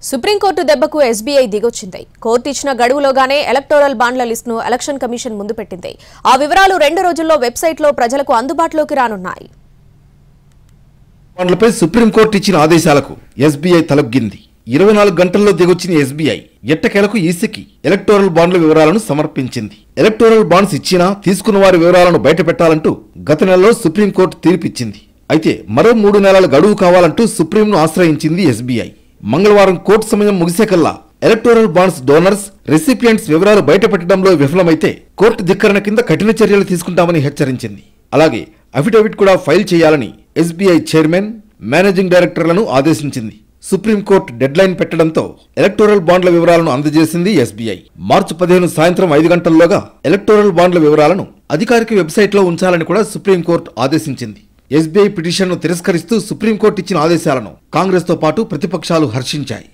Supreme court దెబ్బకు SBI దిగొచ్చింది. Court ఇచ్చిన గడువులోగానే electoral బాండ్ల లిస్టును ఎలక్షన్ కమిషన్ ముందు పెట్టింది. ఆ వివరాలు 2 రోజుల్లో వెబ్సైట్లో ప్రజలకు అందుబాటులోకి రానున్నాయి. బాండ్లపై సుప్రీంకోర్టు ఇచ్చిన ఆదేశాలకు ఎస్బీఐ తలొగ్గింది. 24 గంటల్లో దిగొచ్చిన ఎస్బీఐ ఎట్టకేలకు ఈసీకి ఎలక్టోరల్ బాండ్ల వివరాలను సమర్పించింది. ఎలక్టోరల్ బాండ్స్ ఇచ్చినా తీసుకున్న వారి వివరాలను బయటపెట్టాలంటూ గత నెలలో సుప్రీంకోర్టు తీర్పిచ్చింది. అయితే మరో 3 నెలల గడువు కావాలంటూ సుప్రీంను ఆశ్రయించింది ఎస్బీఐ. మంగళవారం కోర్టు సమయం ముగిసేకల్లా ఎలక్టోరల్ బాండ్స్ డోనర్స్, రెసిపియంట్స్ వివరాలు బయటపెట్టడంలో విఫలమైతే కోర్టు ధిక్కరణ కింద కఠిన చర్యలు తీసుకుంటామని హెచ్చరించింది. అలాగే అఫిడవిట్ కూడా ఫైల్ చేయాలని ఎస్బీఐ చైర్మన్, మేనేజింగ్ డైరెక్టర్లను ఆదేశించింది. సుప్రీంకోర్టు డెడ్లైన్ పెట్టడంతో ఎలక్టోరల్ బాండ్ల వివరాలను అందజేసింది ఎస్బీఐ. మార్చి 15 సాయంత్రం 5 గంటల్లోగా ఎలక్టోరల్ బాండ్ల వివరాలను అధికారిక వెబ్సైట్లో ఉంచాలని కూడా సుప్రీంకోర్టు ఆదేశించింది. ఎస్బీఐ పిటిషన్ను తిరస్కరిస్తూ సుప్రీంకోర్టు ఇచ్చిన ఆదేశాలను కాంగ్రెస్తో పాటు ప్రతిపక్షాలు హర్షించాయి.